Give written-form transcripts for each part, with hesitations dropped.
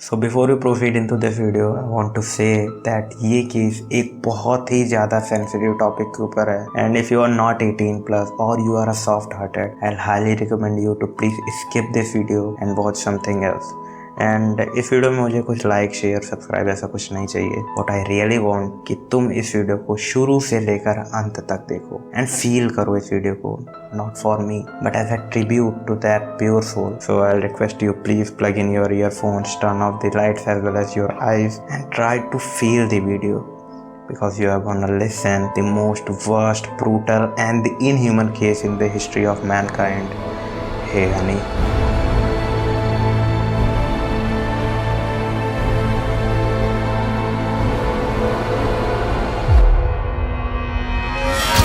So before you proceed into this video I want to say that ये case एक बहुत ही ज़्यादा सेंसिटिव टॉपिक के ऊपर है and if you are not 18 plus और you are a soft hearted I highly recommend you to please skip this video and watch something else. And इस वीडियो में मुझे कुछ लाइक शेयर सब्सक्राइब ऐसा कुछ नहीं चाहिए। व्हाट आई रियली वांट कि तुम इस वीडियो को शुरू से लेकर अंत तक देखो एंड फील करो इस वीडियो को, not for me but as a tribute to that pure soul. So I request you please plug in your earphones, turn off the lights as well as your eyes and try to feel the video because you are gonna listen the most worst, brutal and the inhuman case in the history of mankind. Hey honey.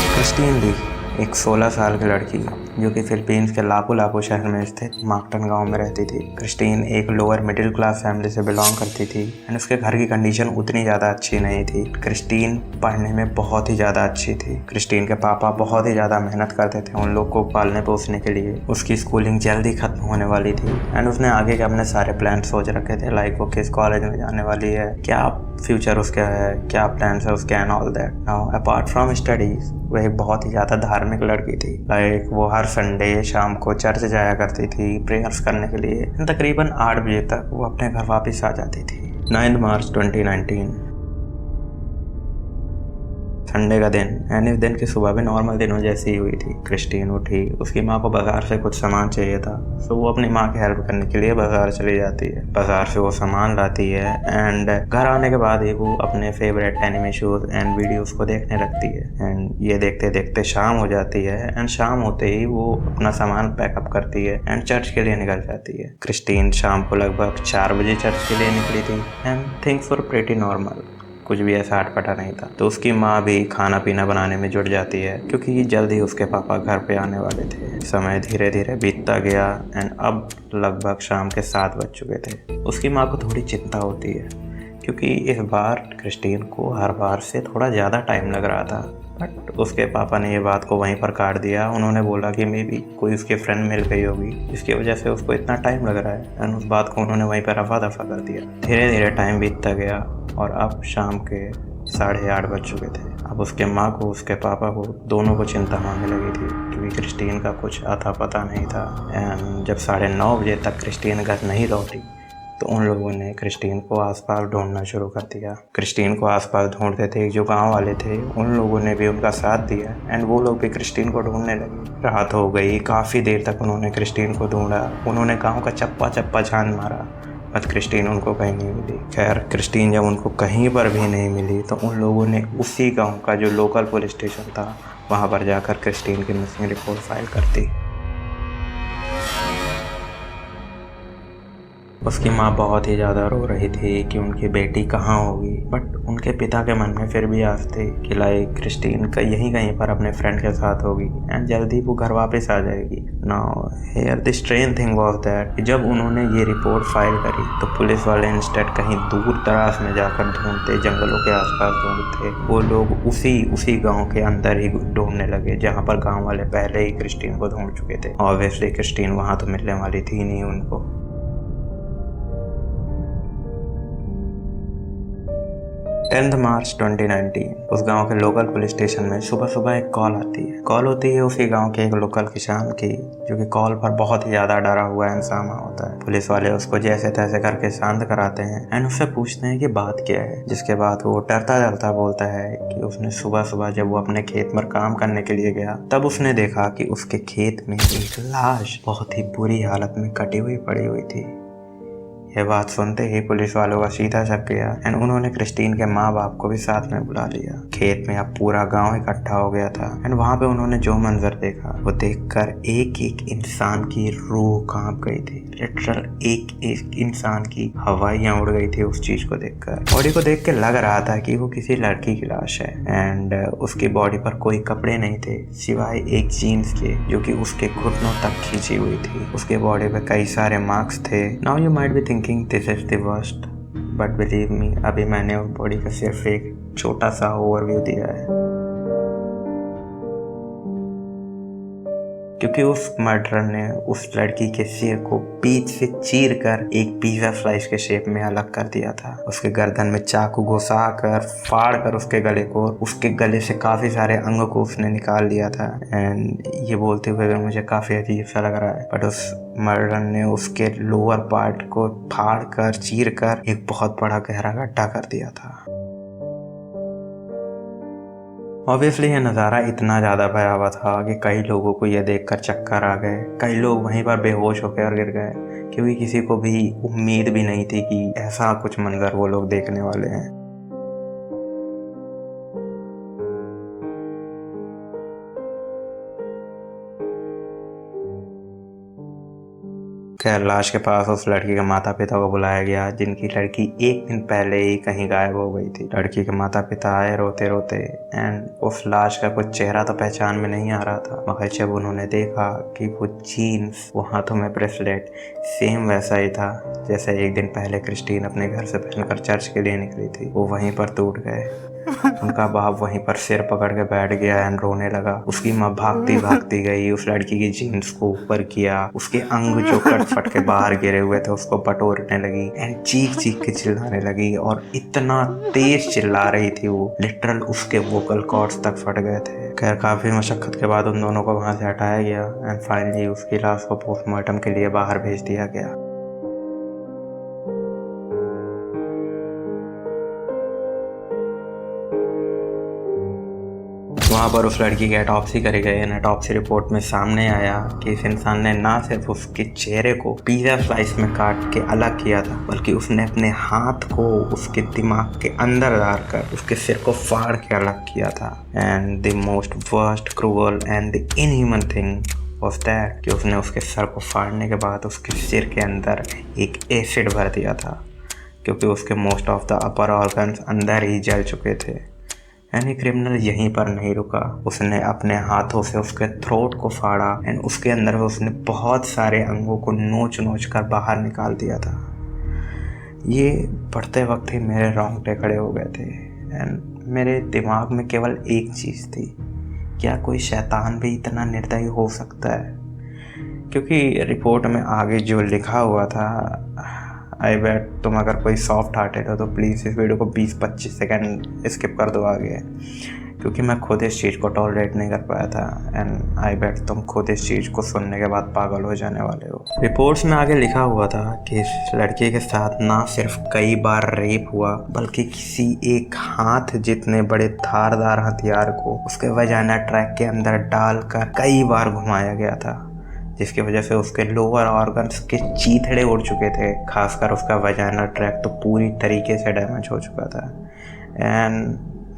Christine Lee एक 16 साल की लड़की जो कि Philippines के लापू शहर में स्थित मार्कटन गांव में रहती थी। क्रिस्टीन एक लोअर मिडिल क्लास फैमिली से बिलोंग करती थी एंड उसके घर की कंडीशन उतनी ज़्यादा अच्छी नहीं थी। क्रिस्टीन पढ़ने में बहुत ही ज़्यादा अच्छी थी। क्रिस्टीन के पापा बहुत ही ज़्यादा मेहनत करते थे उन लोग को पालने पोसने के लिए। उसकी स्कूलिंग जल्दी खत्म होने वाली थी एंड उसने आगे के अपने सारे प्लान सोच रखे थे, लाइक वो किस कॉलेज में जाने वाली है, क्या फ्यूचर उसका है, क्या प्लान है उसके and all that. Now apart from studies वह एक बहुत ही ज़्यादा धार्मिक लड़की थी। लाइक वो हर संडे शाम को चर्च जाया करती थी प्रेयर्स करने के लिए। तकरीबन 8 बजे तक वो अपने घर वापस आ जाती थी। 9 मार्च 2019 संडे का दिन एंड इस दिन की सुबह भी नॉर्मल दिनों जैसी ही हुई थी। क्रिस्टीन उठी, उसकी माँ को बाजार से कुछ सामान चाहिए था, सो वो अपनी माँ की हेल्प करने के लिए बाजार चली जाती है। बाजार से वो सामान लाती है एंड घर आने के बाद ही वो अपने favourite anime shows and videos को देखने लगती है एंड ये देखते देखते शाम हो जाती है एंड शाम होते ही वो अपना सामान पैकअप करती है एंड चर्च के लिए निकल जाती है। क्रिस्टीन शाम को लगभग 4 बजे चर्च के लिए निकली थी and things were pretty normal, कुछ भी ऐसा अटपटा नहीं था। तो उसकी माँ भी खाना पीना बनाने में जुट जाती है क्योंकि जल्दी उसके पापा घर पे आने वाले थे। समय धीरे धीरे बीतता गया एंड अब लगभग शाम के 7 बज चुके थे। उसकी माँ को थोड़ी चिंता होती है क्योंकि इस बार क्रिस्टीन को हर बार से थोड़ा ज़्यादा टाइम लग रहा था, बट उसके पापा ने ये बात को वहीं पर काट दिया। उन्होंने बोला कि मे बी कोई उसके फ्रेंड मिल गई होगी जिसकी वजह से उसको इतना टाइम लग रहा है एंड उस बात को उन्होंने वहीं पर रफा दफा कर दिया। धीरे धीरे टाइम बीतता गया और अब शाम के 8:30 बज चुके थे। अब उसके माँ को उसके पापा को दोनों को चिंता होने लगी थी क्योंकि क्रिस्टीन का कुछ अता पता नहीं था एंड जब 9:30 बजे तक क्रिस्टीन घर नहीं लौटी तो उन लोगों ने क्रिस्टीन को आसपास ढूंढना शुरू कर दिया। क्रिस्टीन को आसपास ढूंढते थे, जो गांव वाले थे उन लोगों ने भी उनका साथ दिया एंड वो लोग भी क्रिस्टीन को ढूंढने लगे। रात हो गई, काफ़ी देर तक उन्होंने क्रिस्टीन को ढूंढा। उन्होंने गांव का चप्पा चप्पा छान मारा बट क्रिस्टीन उनको कहीं नहीं मिली। खैर क्रिस्टीन जब उनको कहीं पर भी नहीं मिली तो उन लोगों ने उसी गाँव का जो लोकल पुलिस स्टेशन था वहाँ पर जाकर क्रिस्टीन की मिसिंग रिपोर्ट फाइल कर दी। उसकी माँ बहुत ही ज़्यादा रो रही थी कि उनकी बेटी कहाँ होगी, बट उनके पिता के मन में फिर भी आस थी कि लाइक क्रिस्टीन का यहीं कहीं पर अपने फ्रेंड के साथ होगी एंड जल्दी वो घर वापस आ जाएगी। Now here the strange thing was that जब उन्होंने ये रिपोर्ट फाइल करी तो पुलिस वाले इंस्टेड कहीं दूर दराज में जाकर ढूंढते, जंगलों के आसपास ढूंढते, वो लोग उसी गाँव के अंदर ही ढूंढने लगे जहाँ पर गाँव वाले पहले ही क्रिस्टीन को ढूंढ चुके थे। ऑब्वियसली क्रिस्टीन वहाँ तो मिलने वाली थी नहीं उनको। 10 मार्च 2019 उस गांव के लोकल पुलिस स्टेशन में सुबह सुबह एक कॉल आती है। कॉल होती है उसी गांव के एक लोकल किसान की जो कि कॉल पर बहुत ही ज़्यादा डरा हुआ इंसान होता है। पुलिस वाले उसको जैसे तैसे करके शांत कराते हैं एंड उससे पूछते हैं कि बात क्या है, जिसके बाद वो डरता डरता बोलता है कि उसने सुबह सुबह जब वो अपने खेत में काम करने के लिए गया तब उसने देखा कि उसके खेत में एक लाश बहुत ही बुरी हालत में कटी हुई पड़ी हुई थी। यह बात सुनते ही पुलिस वालों का सीधा शक गया एंड उन्होंने क्रिस्टीन के माँ बाप को भी साथ में बुला लिया। खेत में अब पूरा गांव इकट्ठा हो गया था एंड वहां पे उन्होंने जो मंजर देखा वो देखकर एक एक इंसान की रूह कांप गई थी। लिटरल एक एक इंसान की हवाइयाँ उड़ गई थी उस चीज को देखकर। बॉडी को देख के लग रहा था कि वो किसी लड़की की लाश है एंड उसकी बॉडी पर कोई कपड़े नहीं थे सिवाय एक जीन्स के जो कि उसके घुटनों तक खींची हुई थी। उसके बॉडी पे कई सारे मार्क्स थे। Now you might be thinking this is the worst, but believe me अभी मैंने उस बॉडी का सिर्फ एक छोटा सा ओवरव्यू दिया है। क्योंकि उस मर्डरर ने उस लड़की के सिर को बीच से चीर कर एक पिज़्ज़ा स्लाइस के शेप में अलग कर दिया था। उसके गर्दन में चाकू घुसा कर फाड़ कर उसके गले को, उसके गले से काफ़ी सारे अंगों को उसने निकाल लिया था। एंड ये बोलते हुए मुझे काफ़ी अजीब सा लग रहा है, बट उस मर्डरर ने उसके लोअर पार्ट को फाड़ कर चीर कर एक बहुत बड़ा गहरा गड्ढा कर दिया था। ऑब्वियसली ये नज़ारा इतना ज़्यादा भयावह था कि कई लोगों को यह देखकर चक्कर आ गए, कई लोग वहीं पर बेहोश होकर गिर गए, क्योंकि किसी को भी उम्मीद भी नहीं थी कि ऐसा कुछ मंजर वो लोग देखने वाले हैं। खैर, लाश के पास उस लड़की के माता पिता को बुलाया गया, जिनकी लड़की एक दिन पहले ही कहीं गायब हो गई थी। लड़की के माता पिता आए रोते रोते, एंड उस लाश का कुछ चेहरा तो पहचान में नहीं आ रहा था, मगर जब उन्होंने देखा कि वो जीन्स, वो हाथों में ब्रेसलेट सेम वैसा ही था जैसे एक दिन पहले क्रिस्टीन अपने घर से पहनकर चर्च के लिए निकली थी, वो वहीं पर टूट गए। उनका बाप वहीं पर सिर पकड़ के बैठ गया एंड रोने लगा। उसकी माँ भागती भागती गई, उस लड़की की जीन्स को ऊपर किया, उसके अंग जो कट फट के बाहर गिरे हुए थे उसको बटोरने लगी एंड चीख चीख के चिल्लाने लगी, और इतना तेज चिल्ला रही थी वो, लिटरल उसके वोकल कॉर्ड्स तक फट गए थे। खैर, काफ़ी मशक्क़त के बाद उन दोनों को वहाँ से हटाया गया एंड फाइनली उसकी लाश को पोस्टमार्टम के लिए बाहर भेज दिया गया। वहाँ पर उस लड़की की ऑटोप्सी करी गई एंड ऑटोप्सी रिपोर्ट में सामने आया कि इस इंसान ने ना सिर्फ उसके चेहरे को पिज़्ज़ा स्लाइस में काट के अलग किया था, बल्कि उसने अपने हाथ को उसके दिमाग के अंदर डालकर उसके सिर को फाड़ के अलग किया था। And the most worst, cruel and the inhuman thing was that कि उसने उसके सर को फाड़ने के बाद उसके सिर के अंदर एक एसिड भर दिया था, क्योंकि उसके most of the upper organs अंदर ही जल चुके थे। यानी क्रिमिनल यहीं पर नहीं रुका, उसने अपने हाथों से उसके थ्रोट को फाड़ा एंड उसके अंदर उसने बहुत सारे अंगों को नोच नोच कर बाहर निकाल दिया था। ये पढ़ते वक्त ही मेरे रोंगटे खड़े हो गए थे एंड मेरे दिमाग में केवल एक चीज़ थी, क्या कोई शैतान भी इतना निर्दयी हो सकता है? क्योंकि रिपोर्ट में आगे जो लिखा हुआ था, आई बेट तुम अगर कोई सॉफ्ट हार्टेड हो तो प्लीज़ इस वीडियो को 20-25 सेकंड स्किप कर दो आगे, क्योंकि मैं खुद इस चीज़ को टॉलरेट नहीं कर पाया था एंड आई बेट तुम खुद इस चीज़ को सुनने के बाद पागल हो जाने वाले हो। रिपोर्ट्स में आगे लिखा हुआ था कि इस लड़के के साथ ना सिर्फ कई बार रेप हुआ, बल्कि किसी एक हाथ जितने बड़े धारदार हथियार को उसके वजाइना ट्रैक के अंदर डालकर कई बार घुमाया गया था, जिसकी वजह से उसके लोअर ऑर्गन्स के चीथड़े उड़ चुके थे। खासकर उसका वजाइना ट्रैक तो पूरी तरीके से डैमेज हो चुका था। And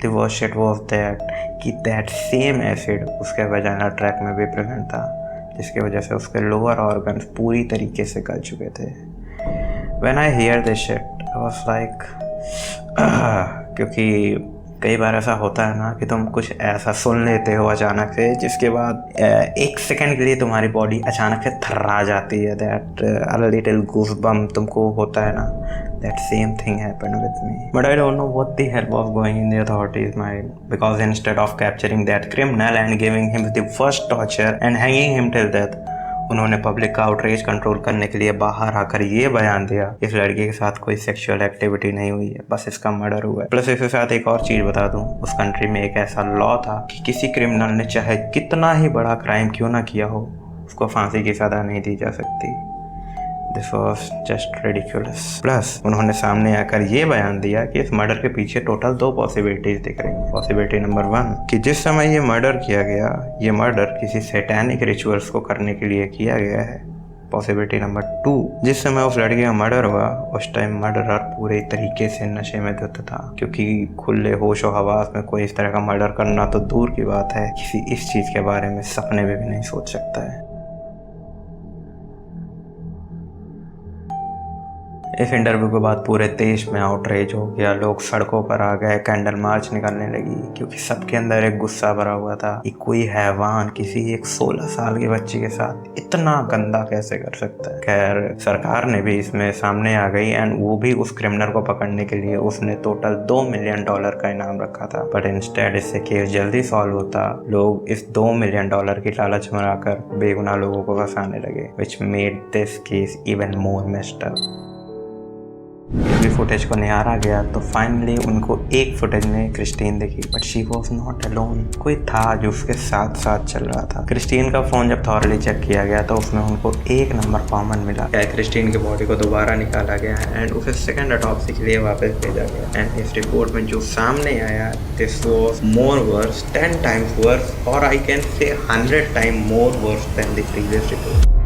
the worst shit was that कि दैट सेम एसिड उसके वजाइना ट्रैक में भी प्रेजेंट था, जिसकी वजह से उसके लोअर ऑर्गन्स पूरी तरीके से गल चुके थे। When I hear this shit I was like, क्योंकि कई बार ऐसा होता है ना कि तुम कुछ ऐसा सुन लेते हो अचानक से, जिसके बाद एक सेकंड के लिए तुम्हारी बॉडी अचानक से थर्रा जाती है, दैट अ लिटिल गूज़बम्प तुमको होता है ना, that same thing happened with me. But I don't know what the hell was going in the authorities mind, because instead of capturing that criminal and giving him the first torture and hanging him till death, उन्होंने public का outreach control करने के लिए बाहर आकर ये बयान दिया इस लड़के के साथ कोई सेक्सुअल एक्टिविटी नहीं हुई है, बस इसका मर्डर हुआ है। प्लस इसके साथ एक और चीज़ बता दूं, उस कंट्री में एक ऐसा लॉ था कि किसी क्रिमिनल ने चाहे कितना ही बड़ा क्राइम क्यों ना किया हो, उसको फांसी की सज़ा नहीं दी जा सकती। This was just ridiculous. Plus उन्होंने सामने आकर ये बयान दिया कि इस मर्डर के पीछे टोटल 2 पॉसिबिलिटीज दिख रही हैं। पॉसिबिलिटी नंबर 1 कि जिस समय ये मर्डर किया गया, ये मर्डर किसी सैटेनिक रिचुअल्स को करने के लिए किया गया है। पॉसिबिलिटी नंबर 2, जिस समय उस लड़के का मर्डर हुआ उस टाइम मर्डरर पूरे तरीके से नशे में धुत था, क्योंकि खुले होश और हवास में कोई इस तरह का मर्डर करना तो दूर की बात है, किसी इस चीज़ के बारे में सपने में भी नहीं सोच सकता है। इस इंटरव्यू के बाद पूरे देश में आउटरीच हो गया, लोग सड़कों पर आ गए, कैंडल मार्च निकलने लगी, क्योंकि सबके अंदर एक गुस्सा भरा हुआ था कि कोई हैवान किसी एक 16 साल की बच्ची के साथ इतना गंदा कैसे कर सकता है। खैर सरकार ने भी इसमें सामने आ गई एंड वो भी उस क्रिमिनल को पकड़ने के लिए उसने टोटल $2 मिलियन का इनाम रखा था। बट इंस्टेड इससे केस जल्दी सॉल्व होता, लोग इस $2 मिलियन की लालच में आकर बेगुनाह लोगों को फंसाने लगे, which made this case even more messed up। भी फुटेज को निहारा गया तो फाइनली उनको एक फुटेज में क्रिस्टीन दिखी, but she was not alone. कोई था जो उसके साथ साथ चल रहा था। क्रिस्टीन का फोन जब थॉरली चेक किया गया तो उसमें उनको एक नंबर कॉमन मिला। क्रिस्टीन की बॉडी को दोबारा निकाला गया एंड उसे सेकंड ऑटोप्सी के लिए वापस भेजा गया एंड इस रिपोर्ट में जो सामने आया, this was more worse, 10 times worse, और I can say 100 time more worse than the previous report.